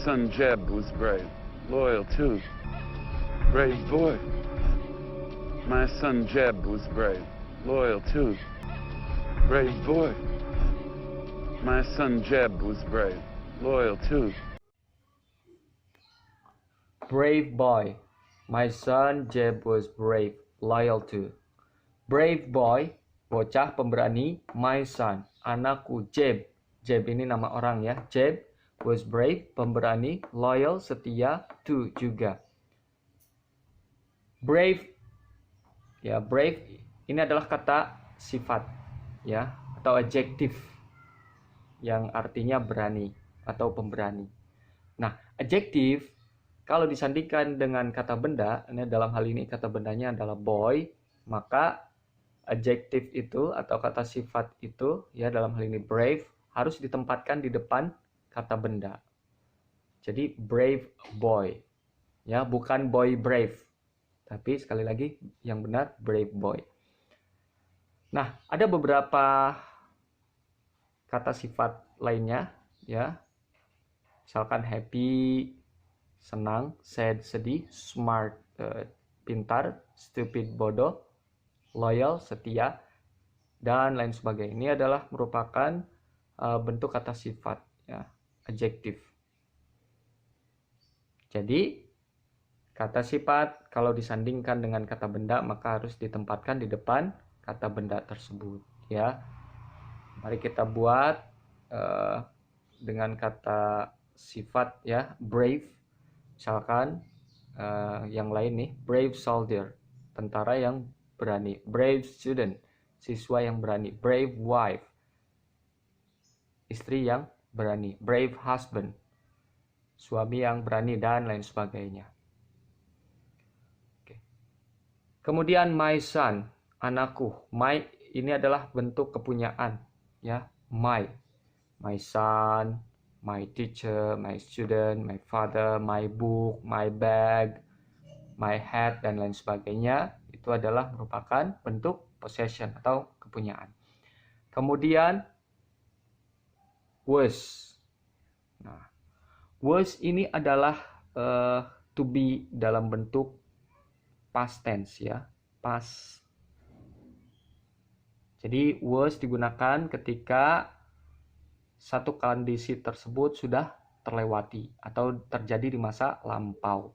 son Jeb was brave, loyal too. Brave boy. My son Jeb was brave, loyal too. Brave boy. My son Jeb was brave, loyal too. Brave boy. My son Jeb was brave, loyal too. Brave boy, bocah pemberani. My son, anakku Jeb. Jeb ini nama orang ya. Jeb was brave, pemberani. Loyal, setia. Too, juga. Brave, ya brave ini adalah kata sifat ya atau adjektif yang artinya berani atau pemberani. Nah, adjektif kalau disandingkan dengan kata benda, ini dalam hal ini kata bendanya adalah boy, maka adjektif itu atau kata sifat itu ya dalam hal ini brave harus ditempatkan di depan kata benda. Jadi brave boy. Ya, bukan boy brave. Tapi sekali lagi yang benar brave boy. Nah, ada beberapa kata sifat lainnya ya. Misalkan happy, senang, sad, sedih, smart, pintar, stupid, bodoh, loyal, setia, dan lain sebagainya. Ini adalah merupakan bentuk kata sifat ya, adjektif. Jadi kata sifat kalau disandingkan dengan kata benda maka harus ditempatkan di depan kata benda tersebut ya. Mari kita buat dengan kata sifat ya, brave. Misalkan yang lain nih, brave soldier, tentara yang berani. Brave student, siswa yang berani. Brave wife, istri yang berani. Brave husband, suami yang berani, dan lain sebagainya. Oke. Kemudian my son, anakku. My ini adalah bentuk kepunyaan ya. My son, my teacher, my student, my father, my book, my bag, my hat, dan lain sebagainya. Itu adalah merupakan bentuk possession atau kepunyaan. Kemudian was. Nah, was ini adalah to be dalam bentuk past tense ya, past. Jadi was digunakan ketika satu kondisi tersebut sudah terlewati atau terjadi di masa lampau.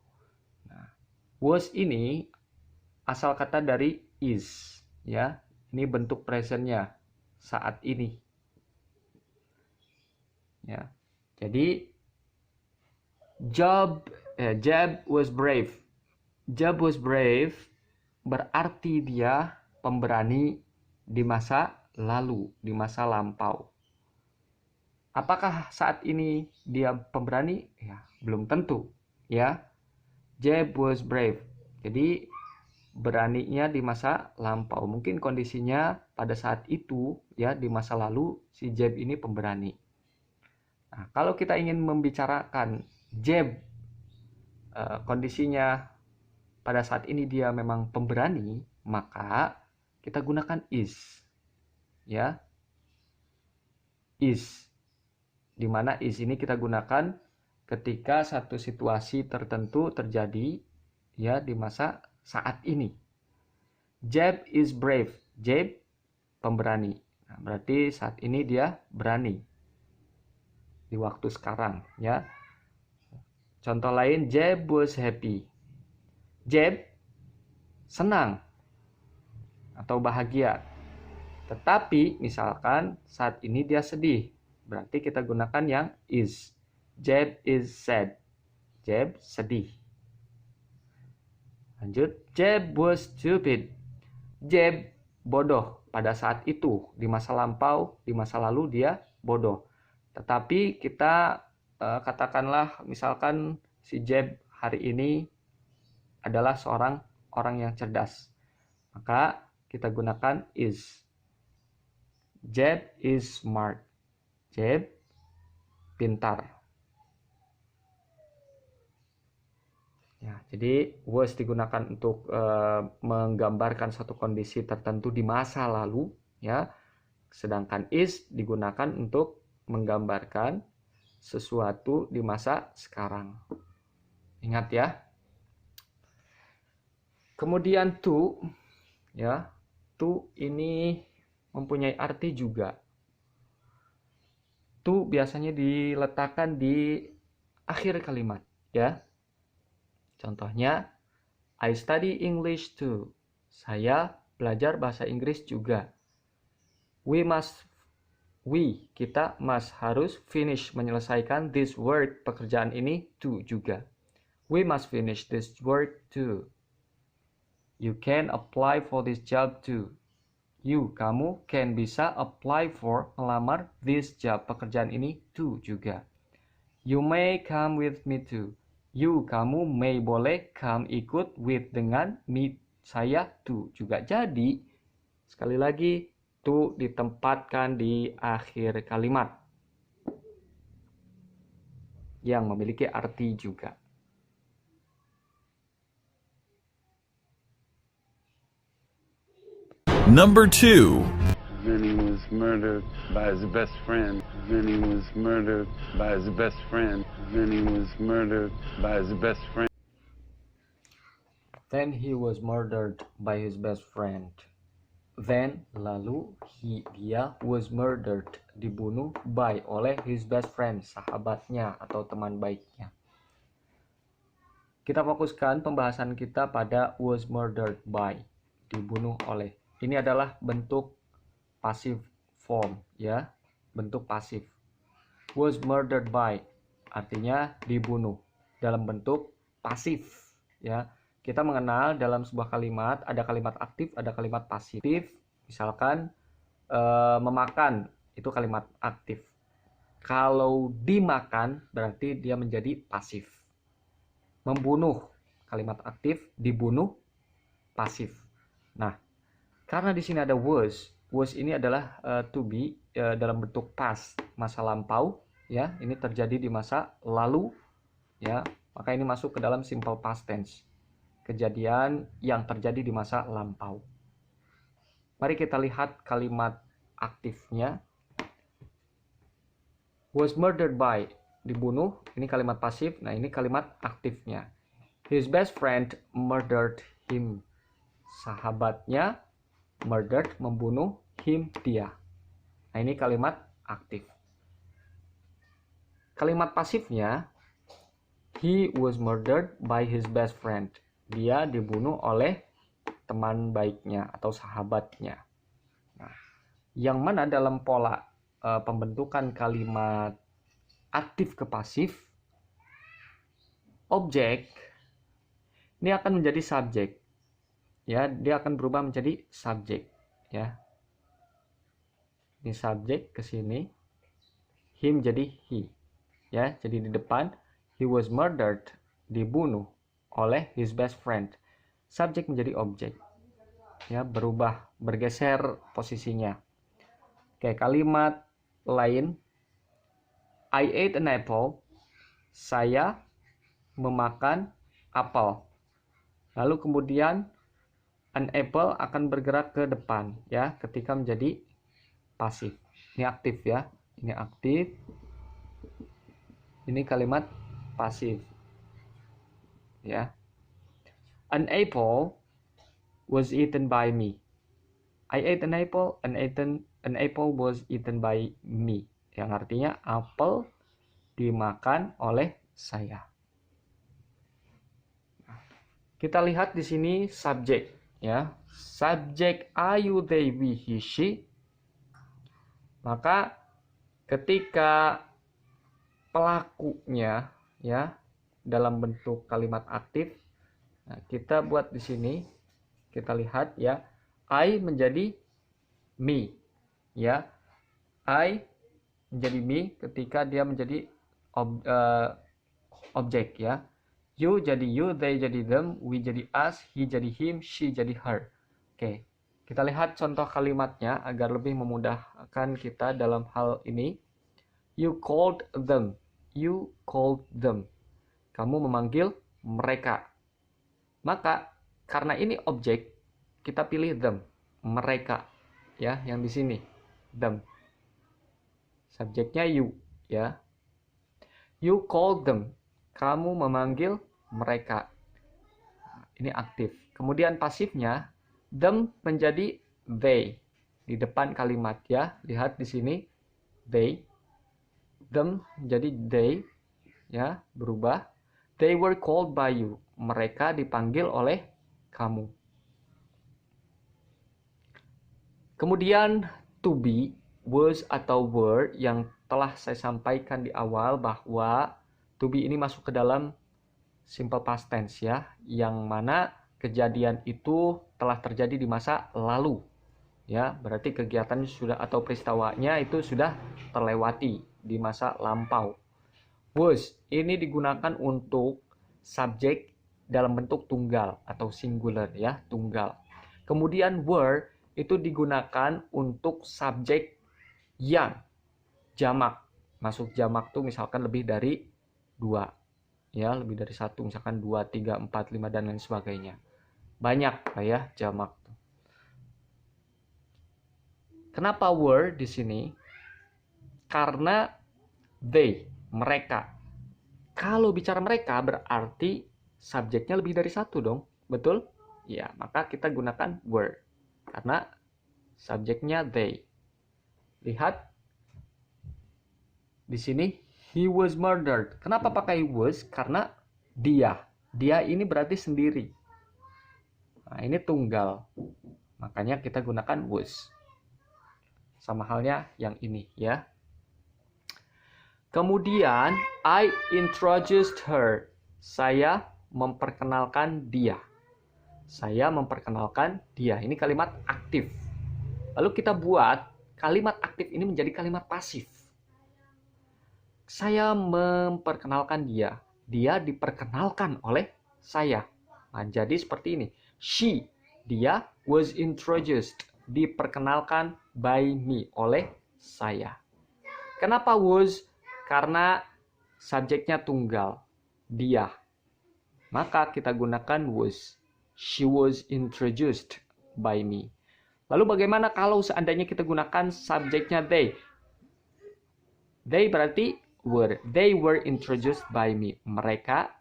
Nah, was ini asal kata dari is ya. Ini bentuk presentnya saat ini. Ya. Jadi Jeb was brave. Jeb was brave berarti dia pemberani di masa lalu, di masa lampau. Apakah saat ini dia pemberani? Ya, belum tentu, ya. Jeb was brave. Jadi beraninya di masa lampau. Mungkin kondisinya pada saat itu, ya, di masa lalu si Jeb ini pemberani. Nah, kalau kita ingin membicarakan Jeb kondisinya pada saat ini dia memang pemberani, maka kita gunakan is. Ya. Is. Di mana is ini kita gunakan ketika satu situasi tertentu terjadi ya di masa saat ini. Jeb is brave. Jeb pemberani. Nah, berarti saat ini dia berani. Di waktu sekarang ya. Contoh lain, Jeb was happy. Jeb senang atau bahagia. Tetapi misalkan saat ini dia sedih. Berarti kita gunakan yang is. Jeb is sad. Jeb sedih. Lanjut. Jeb was stupid. Jeb bodoh pada saat itu. Di masa lampau, di masa lalu dia bodoh. Tetapi kita katakanlah misalkan si Jeb hari ini adalah seorang orang yang cerdas. Maka kita gunakan is. Jeb is smart. Jeb pintar. Ya, jadi was digunakan untuk menggambarkan satu kondisi tertentu di masa lalu, ya. Sedangkan is digunakan untuk menggambarkan sesuatu di masa sekarang. Ingat ya. Kemudian to, ya, to ini mempunyai arti juga. To biasanya diletakkan di akhir kalimat, ya. Contohnya, I study English too. Saya belajar bahasa Inggris juga. Kita harus finish, menyelesaikan this work, pekerjaan ini too juga. We must finish this work too. You can apply for this job too. Kamu can bisa apply for, melamar this job, pekerjaan ini too juga. You may come with me too. Kamu may boleh come ikut with dengan me, saya too juga. Jadi, sekali lagi, to ditempatkan di akhir kalimat yang memiliki arti juga. Number 2. Vinny was murdered by his best friend. Vinny was murdered by his best friend. Vinny was murdered by his best friend. Then he was murdered by his best friend. Then, lalu, dia was murdered, dibunuh by, oleh his best friend, sahabatnya atau teman baiknya. Kita fokuskan pembahasan kita pada was murdered by, dibunuh oleh. Ini adalah bentuk passive form, ya, bentuk pasif. Was murdered by artinya dibunuh dalam bentuk pasif, ya. Kita mengenal dalam sebuah kalimat ada kalimat aktif, ada kalimat pasif. Misalkan memakan, itu kalimat aktif. Kalau dimakan berarti dia menjadi pasif. Membunuh, kalimat aktif, dibunuh, pasif. Nah, karena di sini ada was ini adalah to be dalam bentuk past, masa lampau, ya. Ini terjadi di masa lalu, ya. Maka ini masuk ke dalam simple past tense. Kejadian yang terjadi di masa lampau. Mari kita lihat kalimat aktifnya. Was murdered by, dibunuh, ini kalimat pasif. Nah, ini kalimat aktifnya. His best friend murdered him. Sahabatnya murdered, membunuh, him, dia. Nah, ini kalimat aktif. Kalimat pasifnya, he was murdered by his best friend. Dia dibunuh oleh teman baiknya atau sahabatnya. Nah, yang mana dalam pola pembentukan kalimat aktif ke pasif, objek ini akan menjadi subjek. Ya, dia akan berubah menjadi subjek, ya. Ini subjek ke sini, him jadi he, ya. Jadi di depan he was murdered, dibunuh oleh his best friend. Subjek menjadi objek, ya, berubah, bergeser posisinya. Oke, kalimat lain, I ate an apple. Saya memakan apel. Lalu kemudian an apple akan bergerak ke depan, ya, ketika menjadi pasif. Ini aktif, ya. Ini aktif. Ini kalimat pasif. Ya. An apple was eaten by me. I ate an apple, an apple was eaten by me. Yang artinya apel dimakan oleh saya. Kita lihat di sini subjek. Ya, subjek I, you, they, we, he, she. Maka ketika pelakunya, ya, dalam bentuk kalimat aktif, nah, kita buat di sini, kita lihat, ya, I menjadi me, ya, I menjadi me ketika dia menjadi objek, ya. You jadi you, they jadi them, we jadi us, he jadi him, she jadi her. Oke, kita lihat contoh kalimatnya agar lebih memudahkan kita dalam hal ini. You called them. You called them. Kamu memanggil mereka. Maka karena ini objek, kita pilih them, mereka, ya, yang di sini them. Subjeknya you, ya. You called them. Kamu memanggil mereka. Ini aktif. Kemudian pasifnya, them menjadi they. Di depan kalimat ya. Lihat di sini, they. Them menjadi they. Ya, berubah. They were called by you. Mereka dipanggil oleh kamu. Kemudian to be, was atau were yang telah saya sampaikan di awal bahwa to be ini masuk ke dalam simple past tense ya, yang mana kejadian itu telah terjadi di masa lalu. Ya, berarti kegiatan sudah atau peristiwanya itu sudah terlewati di masa lampau. Was ini digunakan untuk subjek dalam bentuk tunggal atau singular ya, tunggal. Kemudian were itu digunakan untuk subjek yang jamak. Masuk jamak tuh misalkan lebih dari 2. Ya, lebih dari 1, misalkan 2, 3, 4, 5 dan lain sebagainya. Banyak lah ya jamak. Kenapa were di sini? Karena they, mereka. Kalau bicara mereka berarti subjeknya lebih dari 1 dong. Betul? Ya, maka kita gunakan were. Karena subjeknya they. Lihat di sini, he was murdered. Kenapa pakai was? Karena dia. Dia ini berarti sendiri. Nah, ini tunggal. Makanya kita gunakan was. Sama halnya yang ini ya. Kemudian, I introduced her. Saya memperkenalkan dia. Saya memperkenalkan dia. Ini kalimat aktif. Lalu kita buat kalimat aktif ini menjadi kalimat pasif. Saya memperkenalkan dia. Dia diperkenalkan oleh saya. Nah, jadi seperti ini. She, dia, was introduced. Diperkenalkan by me, oleh saya. Kenapa was? Karena subjeknya tunggal. Dia. Maka kita gunakan was. She was introduced by me. Lalu bagaimana kalau seandainya kita gunakan subjeknya they? They berarti were. They were introduced by me. Mereka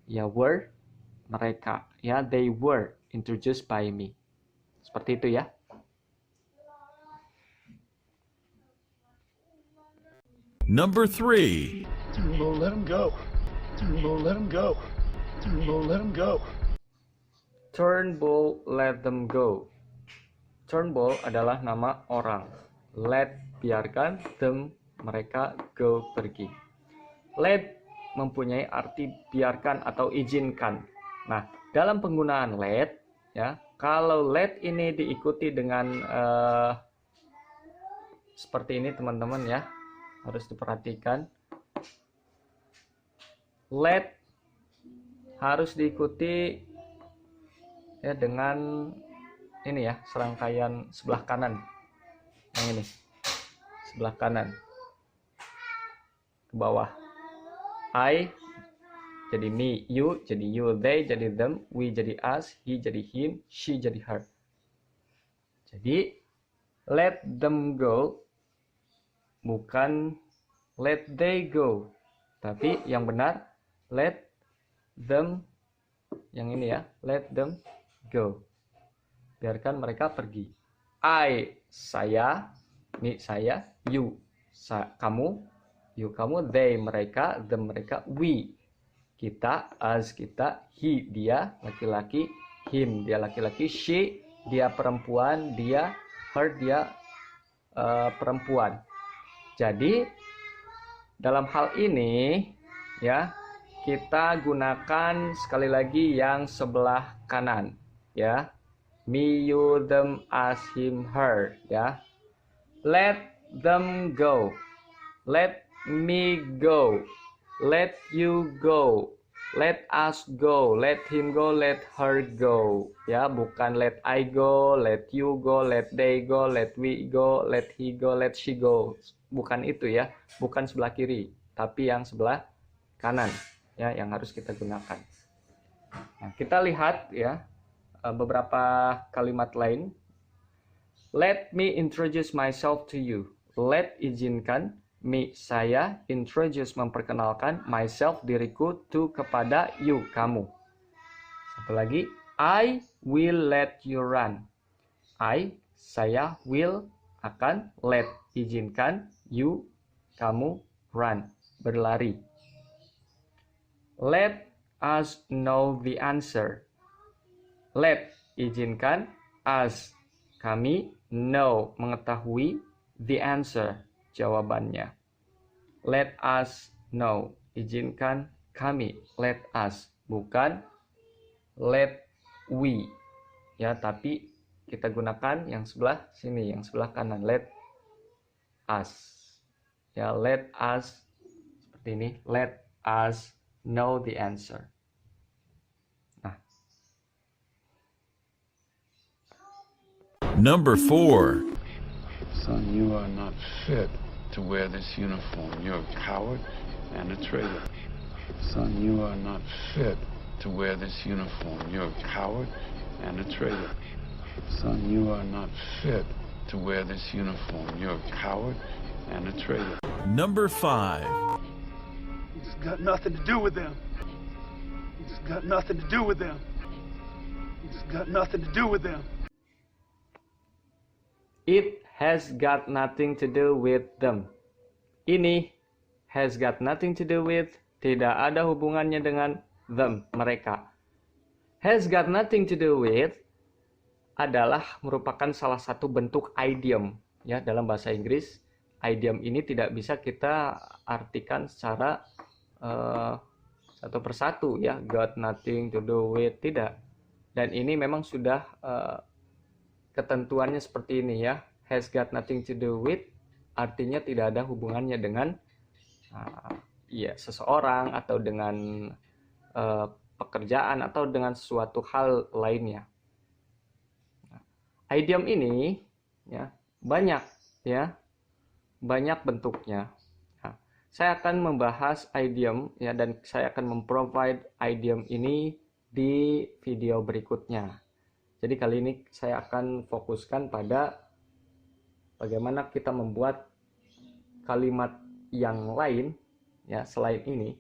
were mereka. Ya, they were introduced by me. Seperti itu ya. Number 3. Turnbull, let him go. Turnbull, let him go. Turnbull, let him go. Turnbull, let them go. Turnbull adalah nama orang. Let, biarkan. Them, mereka. Go, pergi. Let mempunyai arti biarkan atau izinkan. Nah, dalam penggunaan let, ya, kalau let ini diikuti dengan seperti ini teman-teman ya, harus diperhatikan. Let harus diikuti ya dengan ini ya, serangkaian sebelah kanan. Yang ini. Sebelah kanan. Ke bawah. I jadi me, you jadi you, they jadi them, we jadi us, he jadi him, she jadi her. Jadi let them go bukan let they go. Tapi yang benar let them, yang ini ya, let them go. Biarkan mereka pergi. I, saya, me, saya, you, kamu, you, kamu, they, mereka, them, mereka, we, kita, us, kita, he, dia, laki-laki, him, dia laki-laki, she, dia perempuan, dia, her, dia perempuan. Jadi, dalam hal ini, ya, kita gunakan sekali lagi yang sebelah kanan, ya. Me, you, them, us, him, her, ya. Let them go. Let me go. Let you go. Let us go. Let him go. Let her go. Ya, bukan let I go, let you go, let they go, let we go, let he go, let she go. Bukan itu ya. Bukan sebelah kiri, tapi yang sebelah kanan, ya, yang harus kita gunakan. Nah, kita lihat ya beberapa kalimat lain. Let me introduce myself to you. Let, izinkan. me, saya, introduce, memperkenalkan, myself, diriku, to, kepada, you, kamu. Satu lagi, I will let you run. I, saya, will, akan, let, izinkan, you, kamu, run, berlari. Let us know the answer. Let, izinkan, us, kami, know, mengetahui, the answer, jawabannya. Let us know, izinkan kami, let us, bukan let we. Ya, tapi kita gunakan yang sebelah sini, yang sebelah kanan, let us. Ya, let us seperti ini, let us know the answer. Nah, Number 4. Son, you are not fit to wear this uniform. You're a coward and a traitor. Son, you are not fit to wear this uniform. You're a coward and a traitor. Son, you are not fit to wear this uniform. You're a coward and a traitor. Number 5. It's got nothing to do with them. It's got nothing to do with them. It's got nothing to do with them. it has got nothing to do with them. Ini has got nothing to do with, tidak ada hubungannya dengan them, mereka. Has got nothing to do with adalah merupakan salah satu bentuk idiom ya dalam bahasa Inggris. Idiom ini tidak bisa kita artikan secara satu persatu ya, got nothing to do with, tidak. Dan ini memang sudah ketentuannya seperti ini ya. Has got nothing to do with artinya tidak ada hubungannya dengan ya seseorang atau dengan pekerjaan atau dengan suatu hal lainnya. Idiom ini ya banyak bentuknya. Nah, saya akan membahas idiom ya, dan saya akan memprovide idiom ini di video berikutnya. Jadi kali ini saya akan fokuskan pada bagaimana kita membuat kalimat yang lain ya selain ini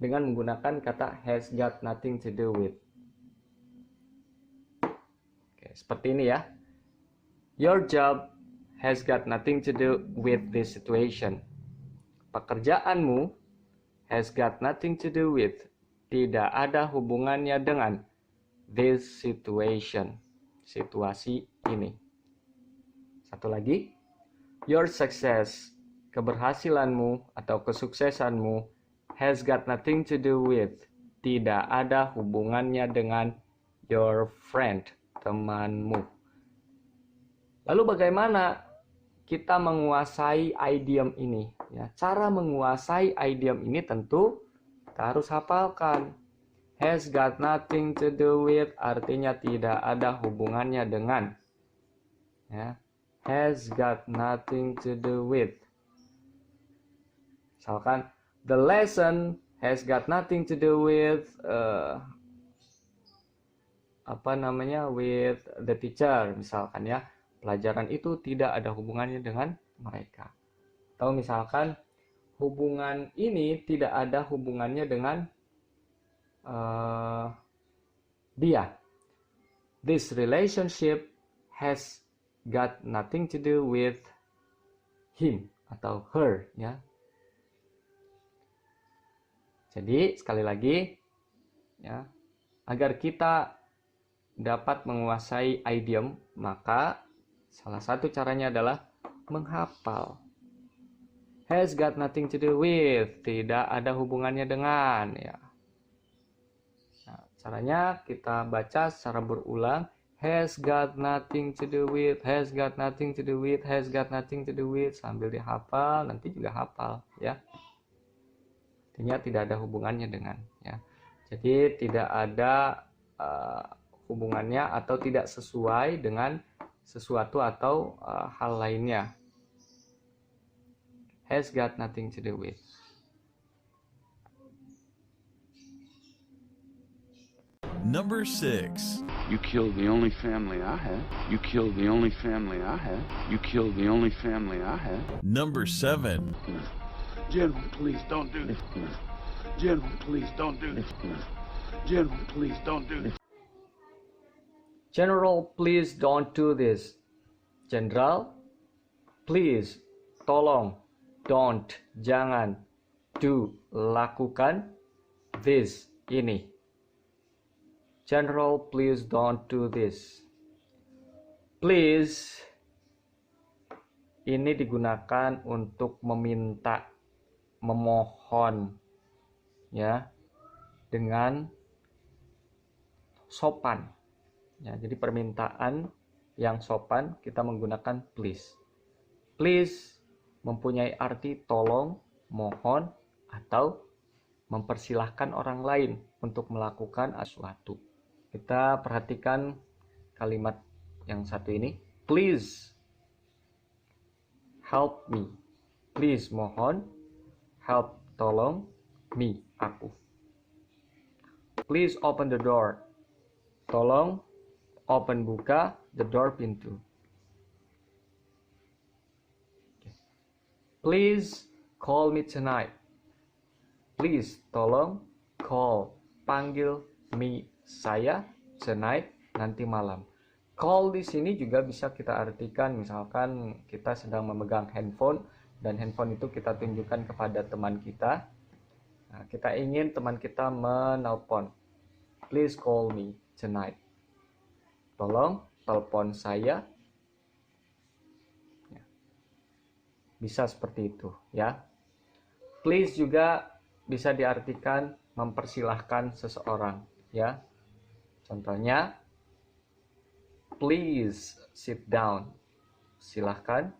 dengan menggunakan kata has got nothing to do with. Oke, seperti ini ya. Your job has got nothing to do with this situation. Pekerjaanmu has got nothing to do with, tidak ada hubungannya dengan this situation, situasi ini. Satu lagi, your success, keberhasilanmu atau kesuksesanmu has got nothing to do with, tidak ada hubungannya dengan your friend, temanmu. Lalu bagaimana kita menguasai idiom ini? Ya, cara menguasai idiom ini tentu kita harus hafalkan. Has got nothing to do with artinya tidak ada hubungannya dengan. Ya, has got nothing to do with. Misalkan, the lesson has got nothing to do with with the teacher, misalkan ya. Pelajaran itu tidak ada hubungannya dengan mereka. Atau misalkan hubungan ini tidak ada hubungannya dengan dia. This relationship has got nothing to do with him atau her ya. Jadi sekali lagi ya, agar kita dapat menguasai idiom, maka salah satu caranya adalah menghafal. Has got nothing to do with, tidak ada hubungannya dengan ya. Nah, caranya kita baca secara berulang. Has got nothing to do with, has got nothing to do with, has got nothing to do with, sambil dihafal, nanti juga hafal ya. Artinya tidak ada hubungannya dengan ya. Jadi tidak ada hubungannya atau tidak sesuai dengan sesuatu atau hal lainnya. Has got nothing to do with. Number 6. You killed the only family I had. You killed the only family I had. You killed the only family I had. Number 7. General, please don't do this. General, please don't do this. General, please don't do this. General, please don't do this. General, please, tolong, don't, jangan, do, lakukan, this, ini. General, please don't do this. Please, ini digunakan untuk meminta, memohon, ya, dengan sopan. Ya, jadi permintaan yang sopan kita menggunakan please. Please mempunyai arti tolong, mohon, atau mempersilahkan orang lain untuk melakukan sesuatu. Kita perhatikan kalimat yang satu ini. Please help me. Please mohon, help tolong, me aku. Please open the door. Tolong open buka the door pintu. Please call me tonight. Please tolong call panggil me saya tonight nanti malam. Call di sini juga bisa kita artikan misalkan kita sedang memegang handphone dan handphone itu kita tunjukkan kepada teman kita. Nah, kita ingin teman kita menelpon. Please call me tonight. Tolong telepon saya. Ya. Bisa seperti itu ya. Please juga bisa diartikan mempersilahkan seseorang ya. Contohnya please sit down. Silahkan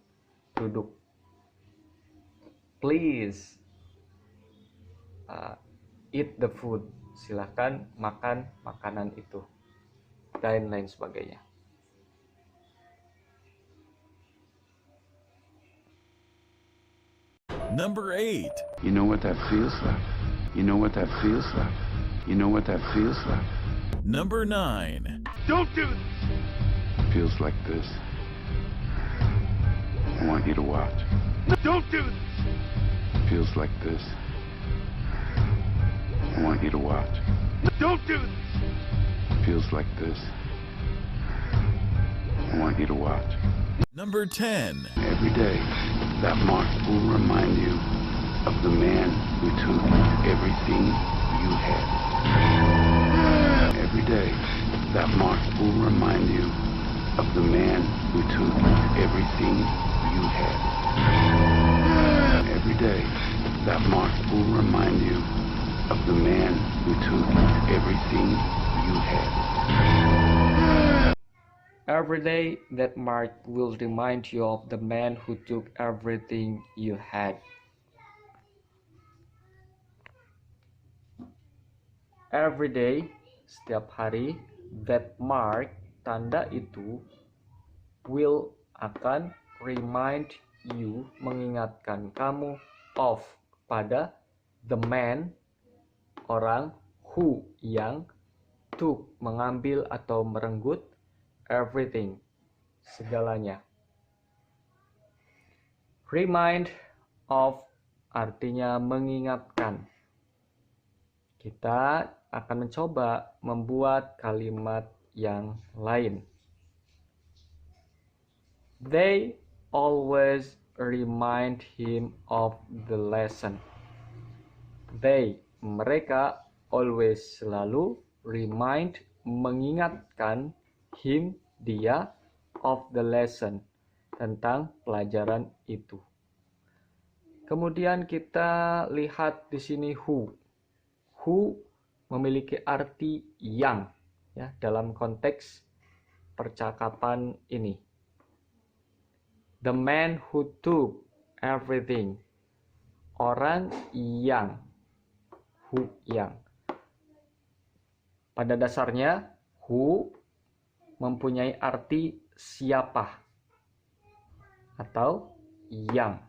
duduk. Please eat the food. Silahkan makan makanan itu. Dan lain sebagainya. Number 8. You know what that feels like? You know what that feels like? You know what that feels like? Number 9. Don't do this. Feels like this. I want you to watch. Don't do this. Feels like this. I want you to watch. Don't do this. Feels like this. I want you to watch. Number 10. Every day, that mark will remind you of the man who took everything you had. Every day, that mark will remind you of the man who took everything you had. Every day, that mark will remind you of the man who took everything you had. Every day that mark will remind you of the man who took everything you had. Every day, setiap hari, that mark, tanda itu, will, akan, remind you, mengingatkan kamu, of, pada, the man, orang, who, yang, took, mengambil atau merenggut, everything, segalanya. Remind of artinya mengingatkan. Kita akan mencoba membuat kalimat yang lain. They always remind him of the lesson. They, mereka, always, selalu, remind, mengingatkan, him, dia, of the lesson, tentang pelajaran itu. Kemudian kita lihat di sini who. Who memiliki arti yang, ya, dalam konteks percakapan ini. The man who took everything. Orang yang, who, yang. Pada dasarnya who mempunyai arti siapa atau yang.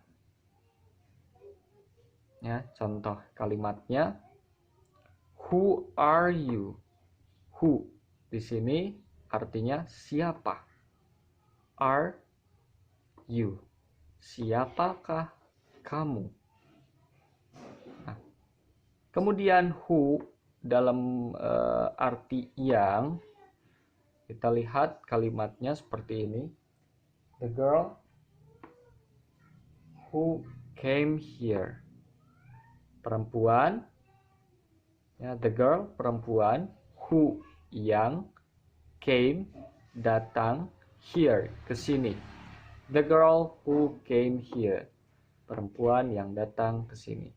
Ya, contoh kalimatnya, who are you? Who di sini artinya siapa. Are you? Siapakah kamu? Nah, kemudian who dalam arti yang, kita lihat kalimatnya seperti ini. The girl who came here. Perempuan, ya, the girl, perempuan, who, yang, came, datang, here, ke sini. The girl who came here. Perempuan yang datang ke sini.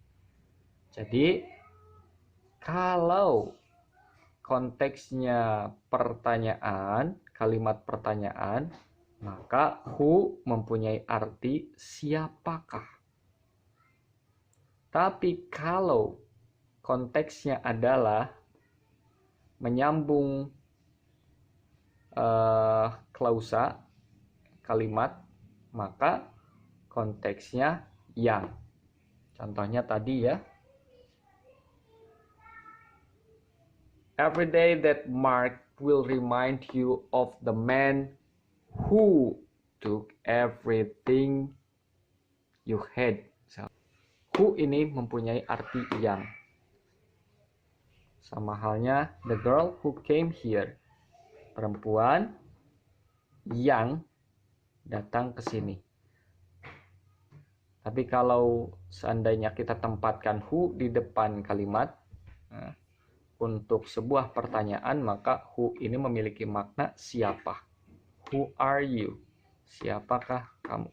Jadi, kalau konteksnya pertanyaan, kalimat pertanyaan, maka who mempunyai arti siapakah. Tapi kalau konteksnya adalah menyambung klausa, kalimat, maka konteksnya yang. Contohnya tadi ya. Every day that mark will remind you of the man who took everything you had. Who ini mempunyai arti yang. Sama halnya the girl who came here. Perempuan yang datang ke sini. Tapi kalau seandainya kita tempatkan who di depan kalimat, untuk sebuah pertanyaan, maka who ini memiliki makna siapa. Who are you? Siapakah kamu?